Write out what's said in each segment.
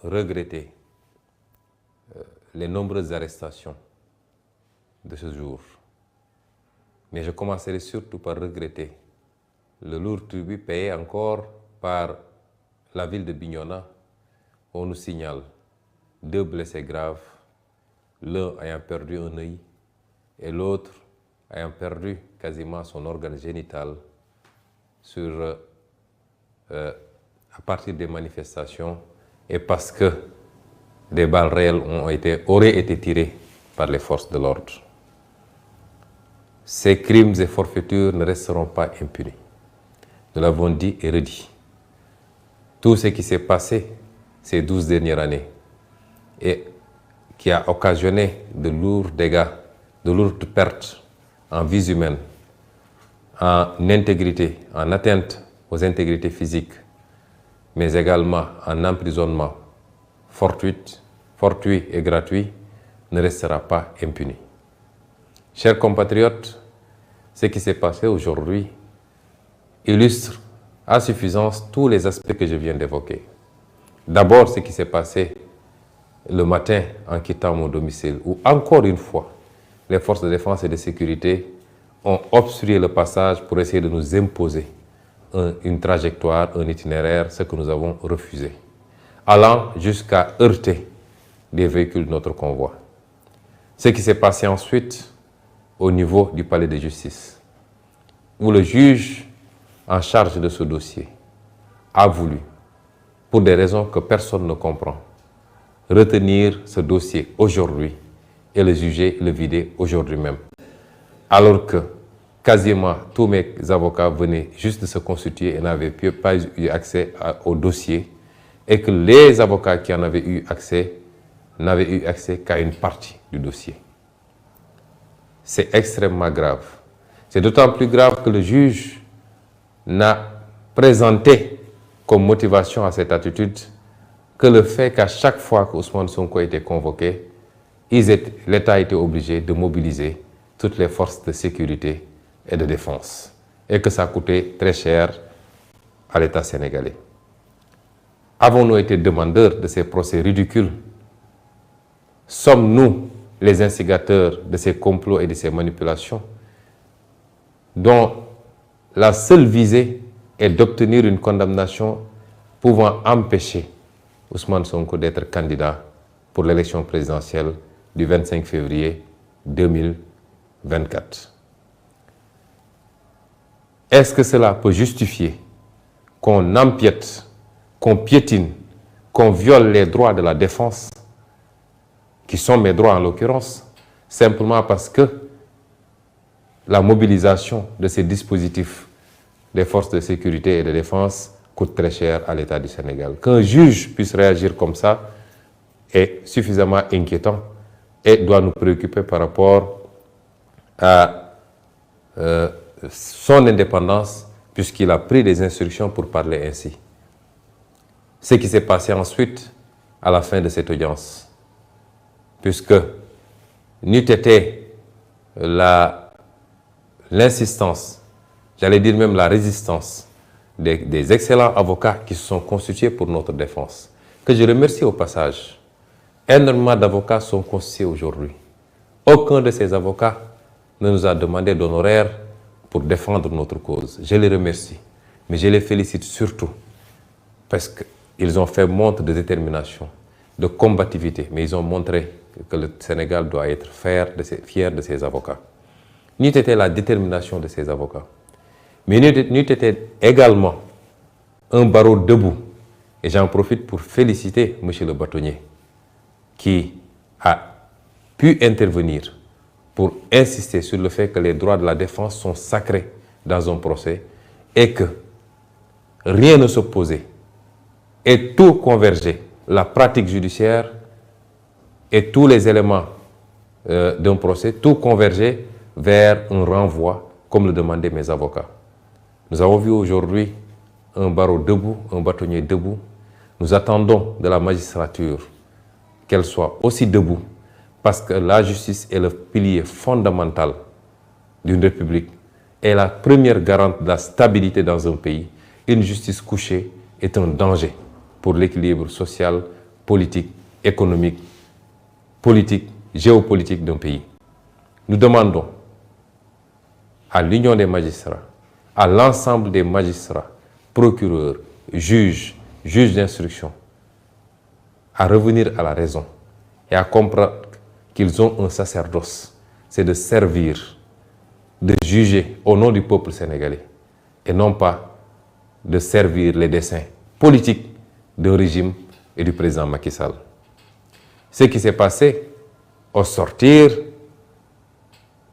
regretter les nombreuses arrestations de ce jour. Mais je commencerai surtout par regretter le lourd tribut payé encore par la ville de Bignona. On nous signale 2 blessés graves, l'un ayant perdu un œil et l'autre ayant perdu quasiment son organe génital à partir des manifestations et parce que des balles réelles auraient été tirées par les forces de l'ordre. Ces crimes et forfaitures ne resteront pas impunis. Nous l'avons dit et redit. Tout ce qui s'est passé ces 12 dernières années et qui a occasionné de lourds dégâts, de lourdes pertes en vies humaines, en intégrité, en atteinte aux intégrités physiques, mais également en emprisonnement fortuit et gratuit, ne restera pas impuni. Chers compatriotes, ce qui s'est passé aujourd'hui illustre à suffisance tous les aspects que je viens d'évoquer. D'abord, ce qui s'est passé le matin en quittant mon domicile, où encore une fois, les forces de défense et de sécurité ont obstrué le passage pour essayer de nous imposer une trajectoire, un itinéraire, ce que nous avons refusé, allant jusqu'à heurter des véhicules de notre convoi. Ce qui s'est passé ensuite au niveau du palais de justice, où le juge en charge de ce dossier a voulu, pour des raisons que personne ne comprend, retenir ce dossier aujourd'hui et le juger, le vider aujourd'hui même. Alors que quasiment tous mes avocats venaient juste de se constituer et n'avaient pas eu accès au dossier et que les avocats qui en avaient eu accès n'avaient eu accès qu'à une partie du dossier. C'est extrêmement grave. C'est d'autant plus grave que le juge n'a présenté comme motivation à cette attitude que le fait qu'à chaque fois que Ousmane Sonko était convoqué, l'État était obligé de mobiliser toutes les forces de sécurité et de défense, et que ça coûtait très cher à l'État sénégalais. Avons-nous été demandeurs de ces procès ridicules? Sommes-nous les instigateurs de ces complots et de ces manipulations dont la seule visée est d'obtenir une condamnation pouvant empêcher Ousmane Sonko d'être candidat pour l'élection présidentielle du 25 février 2024. Est-ce que cela peut justifier qu'on empiète, qu'on piétine, qu'on viole les droits de la défense, qui sont mes droits en l'occurrence, simplement parce que la mobilisation de ces dispositifs des forces de sécurité et de défense coûte très cher à l'État du Sénégal? Qu'un juge puisse réagir comme ça est suffisamment inquiétant et doit nous préoccuper par rapport à son indépendance, puisqu'il a pris des instructions pour parler ainsi. Ce qui s'est passé ensuite à la fin de cette audience, puisque n'eût été l'insistance, j'allais dire même la résistance des excellents avocats qui se sont constitués pour notre défense, que je remercie au passage. Énormément d'avocats sont constitués aujourd'hui. Aucun de ces avocats ne nous a demandé d'honoraires pour défendre notre cause. Je les remercie, mais je les félicite surtout parce qu'ils ont fait montre de détermination, de combativité, mais ils ont montré que le Sénégal doit être fier de ses avocats. N'eût été la détermination de ces avocats, mais n'eût été également un barreau debout, et j'en profite pour féliciter M. le bâtonnier, qui a pu intervenir pour insister sur le fait que les droits de la défense sont sacrés dans un procès et que rien ne s'opposait et tout convergeait, la pratique judiciaire et tous les éléments d'un procès, tout convergeait vers un renvoi, comme le demandaient mes avocats. Nous avons vu aujourd'hui un barreau debout, un bâtonnier debout. Nous attendons de la magistrature qu'elle soit aussi debout, parce que la justice est le pilier fondamental d'une république et la première garante de la stabilité dans un pays. Une justice couchée est un danger pour l'équilibre social, politique, économique, politique, géopolitique d'un pays. Nous demandons à l'Union des magistrats, à l'ensemble des magistrats, procureurs, juges d'instruction, à revenir à la raison et à comprendre qu'ils ont un sacerdoce, c'est de servir, de juger au nom du peuple sénégalais et non pas de servir les desseins politiques du régime et du président Macky Sall. Ce qui s'est passé au sortir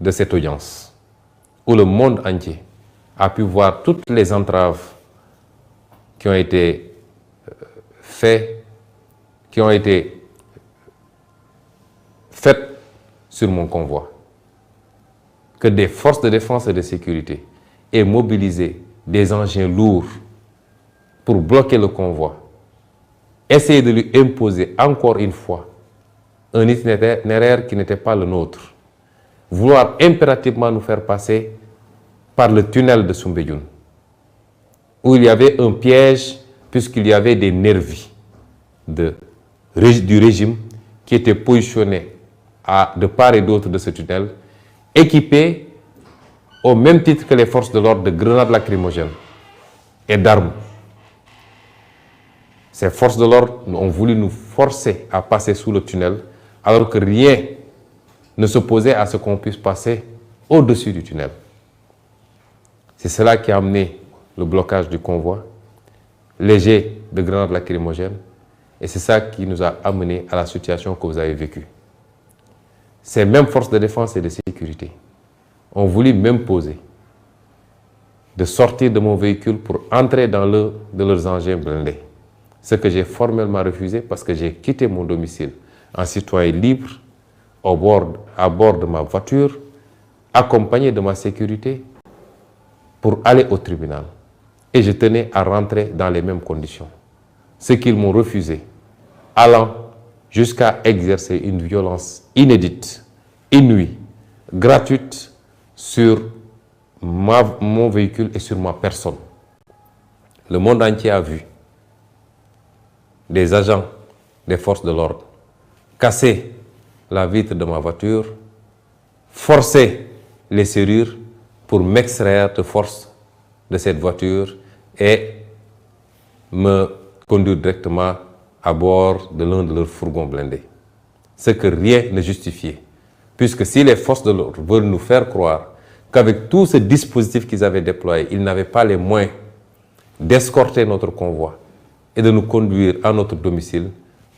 de cette audience, où le monde entier a pu voir toutes les entraves qui ont été faites sur mon convoi, que des forces de défense et de sécurité aient mobilisé des engins lourds pour bloquer le convoi, essayer de lui imposer encore une fois un itinéraire qui n'était pas le nôtre, vouloir impérativement nous faire passer par le tunnel de Soumbédioune, où il y avait un piège puisqu'il y avait des nervis du régime qui étaient positionnés de part et d'autre de ce tunnel, équipés au même titre que les forces de l'ordre de grenades lacrymogènes et d'armes. Ces forces de l'ordre ont voulu nous forcer à passer sous le tunnel, alors que rien ne s'opposait à ce qu'on puisse passer au-dessus du tunnel. C'est cela qui a amené le blocage du convoi, les jets de grenades lacrymogènes, et c'est ça qui nous a amené à la situation que vous avez vécue. Ces mêmes forces de défense et de sécurité ont voulu m'imposer de sortir de mon véhicule pour entrer dans l'un de leurs engins blindés. Ce que j'ai formellement refusé parce que j'ai quitté mon domicile en citoyen libre à bord de ma voiture, accompagné de ma sécurité pour aller au tribunal. Et je tenais à rentrer dans les mêmes conditions. Ce qu'ils m'ont refusé, allant jusqu'à exercer une violence inédite, inouïe, gratuite sur mon véhicule et sur ma personne. Le monde entier a vu des agents des forces de l'ordre casser la vitre de ma voiture, forcer les serrures pour m'extraire de force de cette voiture et me conduire directement à bord de l'un de leurs fourgons blindés. Ce que rien ne justifiait. Puisque si les forces de l'ordre veulent nous faire croire qu'avec tout ce dispositif qu'ils avaient déployé, ils n'avaient pas les moyens d'escorter notre convoi et de nous conduire à notre domicile,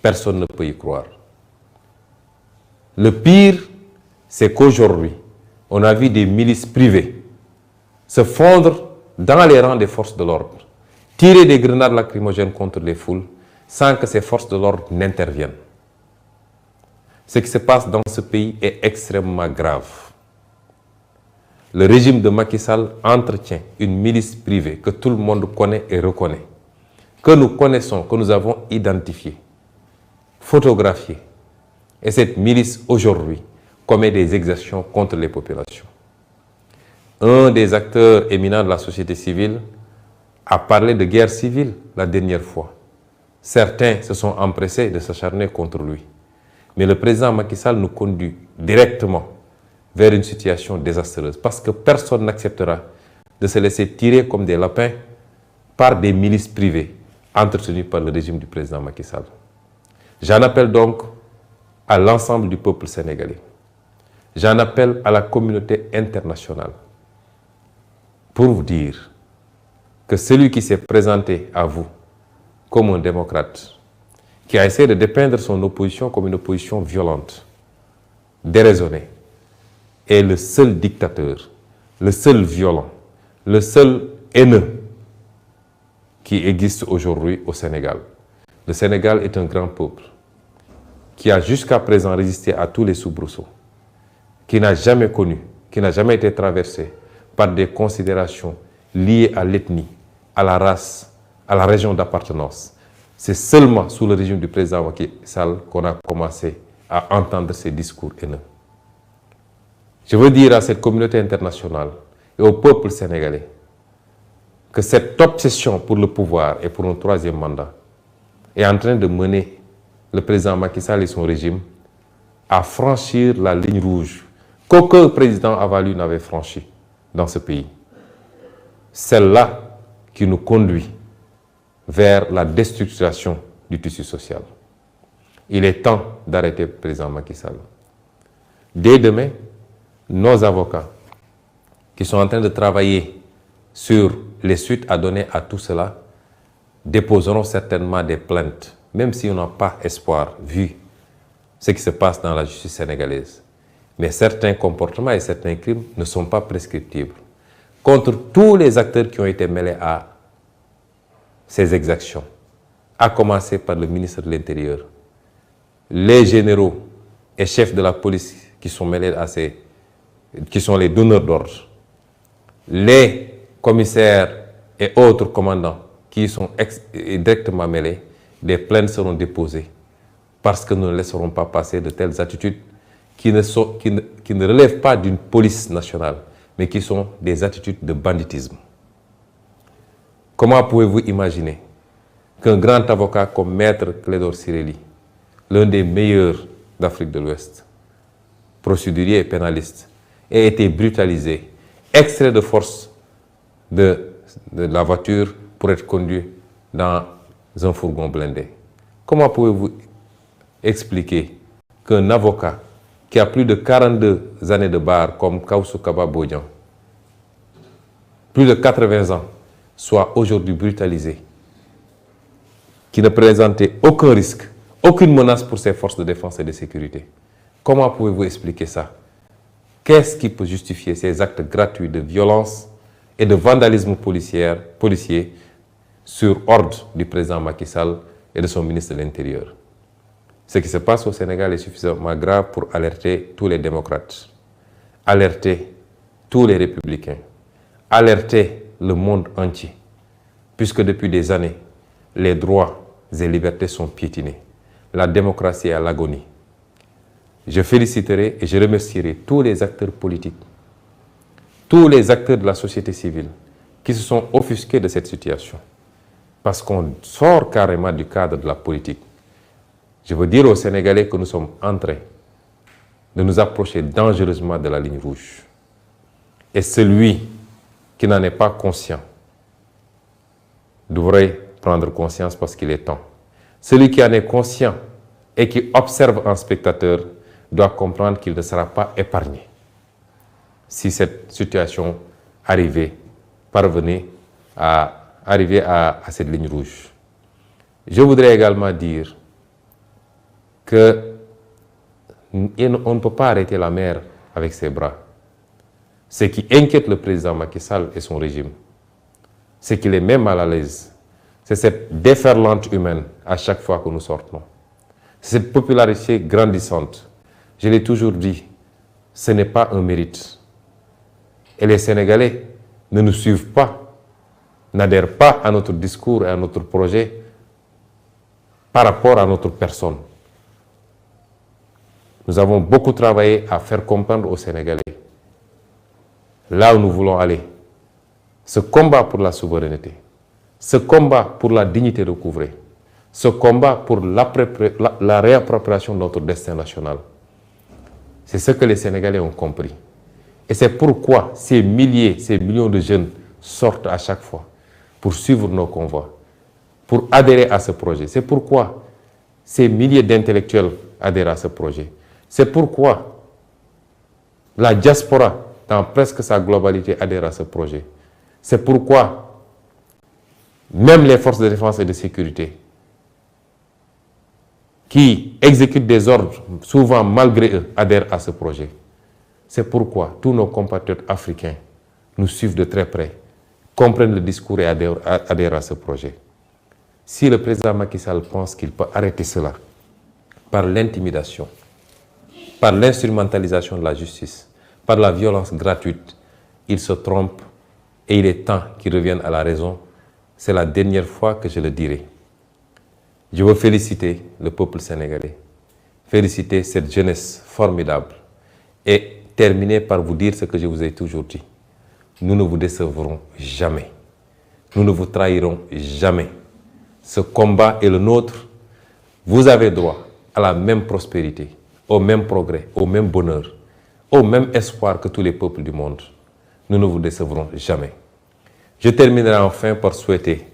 personne ne peut y croire. Le pire, c'est qu'aujourd'hui, on a vu des milices privées se fondre dans les rangs des forces de l'ordre, tirer des grenades lacrymogènes contre les foules sans que ces forces de l'ordre n'interviennent. Ce qui se passe dans ce pays est extrêmement grave. Le régime de Macky Sall entretient une milice privée que tout le monde connaît et reconnaît, que nous connaissons, que nous avons identifiée, photographiée. Et cette milice, aujourd'hui, commet des exactions contre les populations. Un des acteurs éminents de la société civile a parlé de guerre civile la dernière fois. Certains se sont empressés de s'acharner contre lui. Mais le président Macky Sall nous conduit directement vers une situation désastreuse parce que personne n'acceptera de se laisser tirer comme des lapins par des milices privées entretenues par le régime du président Macky Sall. J'en appelle donc à l'ensemble du peuple sénégalais. J'en appelle à la communauté internationale pour vous dire que celui qui s'est présenté à vous comme un démocrate, qui a essayé de dépeindre son opposition comme une opposition violente, déraisonnée, est le seul dictateur, le seul violent, le seul haineux qui existe aujourd'hui au Sénégal. Le Sénégal est un grand peuple qui a jusqu'à présent résisté à tous les soubresauts, qui n'a jamais connu, qui n'a jamais été traversé par des considérations liées à l'ethnie, à la race, à la région d'appartenance. C'est seulement sous le régime du président Macky Sall qu'on a commencé à entendre ces discours haineux. Je veux dire à cette communauté internationale et au peuple sénégalais que cette obsession pour le pouvoir et pour un troisième mandat est en train de mener le président Macky Sall et son régime à franchir la ligne rouge qu'aucun président avalu n'avait franchie dans ce pays. Celle-là qui nous conduit vers la déstructuration du tissu social. Il est temps d'arrêter le président Macky Sall. Dès demain, nos avocats qui sont en train de travailler sur les suites à donner à tout cela déposeront certainement des plaintes, même si on n'a pas espoir, vu ce qui se passe dans la justice sénégalaise. Mais certains comportements et certains crimes ne sont pas prescriptibles. Contre tous les acteurs qui ont été mêlés à ces exactions, à commencer par le ministre de l'Intérieur, les généraux et chefs de la police qui sont mêlés à qui sont les donneurs d'ordre, les commissaires et autres commandants qui y sont directement mêlés, des plaintes seront déposées parce que nous ne laisserons pas passer de telles attitudes qui ne relèvent pas d'une police nationale, mais qui sont des attitudes de banditisme. Comment pouvez-vous imaginer qu'un grand avocat comme Maître Clédor Ciré Ly, l'un des meilleurs d'Afrique de l'Ouest, procédurier et pénaliste, ait été brutalisé, extrait de force de la voiture pour être conduit dans un fourgon blindé? Comment pouvez-vous expliquer qu'un avocat qui a plus de 42 années de barre comme Kawsu Kaba Bodian, plus de 80 ans, soit aujourd'hui brutalisé, qui ne présentait aucun risque, aucune menace pour ses forces de défense et de sécurité? Comment pouvez-vous expliquer ça? Qu'est-ce qui peut justifier ces actes gratuits de violence et de vandalisme policier sur ordre du président Macky Sall et de son ministre de l'Intérieur? Ce qui se passe au Sénégal est suffisamment grave pour alerter tous les démocrates, alerter tous les républicains, alerter le monde entier, puisque depuis des années, les droits et libertés sont piétinés. La démocratie est à l'agonie. Je féliciterai et je remercierai tous les acteurs politiques, tous les acteurs de la société civile qui se sont offusqués de cette situation, parce qu'on sort carrément du cadre de la politique. Je veux dire aux Sénégalais que nous sommes en train de nous approcher dangereusement de la ligne rouge. Et celui qui n'en est pas conscient devrait prendre conscience parce qu'il est temps. Celui qui en est conscient et qui observe en spectateur doit comprendre qu'il ne sera pas épargné si cette situation parvenait à arriver à cette ligne rouge. Je voudrais également dire qu'on ne peut pas arrêter la mer avec ses bras. Ce qui inquiète le président Macky Sall et son régime, c'est qu'il est même mal à l'aise. C'est cette déferlante humaine à chaque fois que nous sortons. Cette popularité grandissante. Je l'ai toujours dit, ce n'est pas un mérite. Et les Sénégalais ne nous suivent pas, n'adhèrent pas à notre discours et à notre projet par rapport à notre personne. Nous avons beaucoup travaillé à faire comprendre aux Sénégalais là où nous voulons aller. Ce combat pour la souveraineté, ce combat pour la dignité recouvrée, ce combat pour la réappropriation de notre destin national. C'est ce que les Sénégalais ont compris. Et c'est pourquoi ces milliers, ces millions de jeunes sortent à chaque fois pour suivre nos convois, pour adhérer à ce projet. C'est pourquoi ces milliers d'intellectuels adhèrent à ce projet. C'est pourquoi la diaspora, dans presque sa globalité, adhère à ce projet. C'est pourquoi même les forces de défense et de sécurité, qui exécutent des ordres, souvent malgré eux, adhèrent à ce projet. C'est pourquoi tous nos compatriotes africains nous suivent de très près, comprennent le discours et adhèrent à ce projet. Si le président Macky Sall pense qu'il peut arrêter cela par l'intimidation, par l'instrumentalisation de la justice, par la violence gratuite, il se trompe et il est temps qu'il revienne à la raison. C'est la dernière fois que je le dirai. Je veux féliciter le peuple sénégalais, féliciter cette jeunesse formidable et terminer par vous dire ce que je vous ai toujours dit. Nous ne vous décevrons jamais. Nous ne vous trahirons jamais. Ce combat est le nôtre. Vous avez droit à la même prospérité, au même progrès, au même bonheur, au même espoir que tous les peuples du monde. Nous ne vous décevrons jamais. Je terminerai enfin par souhaiter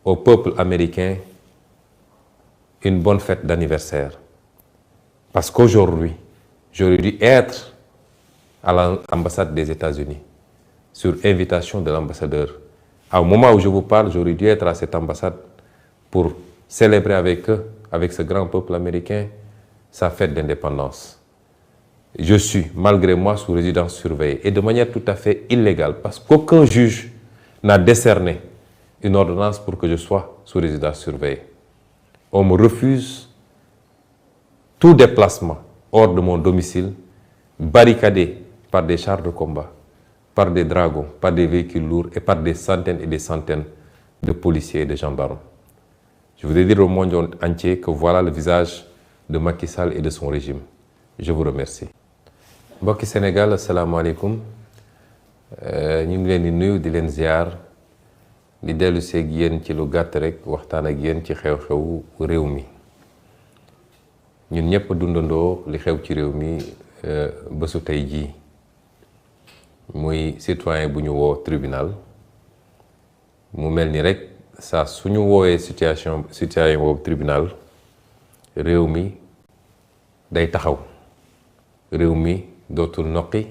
au peuple américain une bonne fête d'anniversaire. Parce qu'aujourd'hui, j'aurais dû être à l'ambassade des États-Unis, sur invitation de l'ambassadeur. Au moment où je vous parle, j'aurais dû être à cette ambassade pour célébrer avec eux, avec ce grand peuple américain, sa fête d'indépendance. Je suis, malgré moi, sous résidence surveillée et de manière tout à fait illégale, parce qu'aucun juge n'a décerné une ordonnance pour que je sois sous résidence surveillée. On me refuse tout déplacement hors de mon domicile, barricadé par des chars de combat, par des dragons, par des véhicules lourds et par des centaines et des centaines de policiers et de gendarmes. Je voudrais dire au monde entier que voilà le visage de Macky Sall et de son régime. Je vous remercie. Mbokki Sénégal, asalaamaaleykum. ñu ngi leen di nuyu di leen ziar di dellu seeg yéen ci lu gàtt rek waxtaan ak yéen ci xew-xew réew mi. ñun ñëpp dundandoo li xew ci réew mi bésu tey jii muy citoyen bu ñu woo tribunal mu mel ni rek saa suñu woowee citoyen boobu tribunal réew mi day taxaw réew mi dootul noqi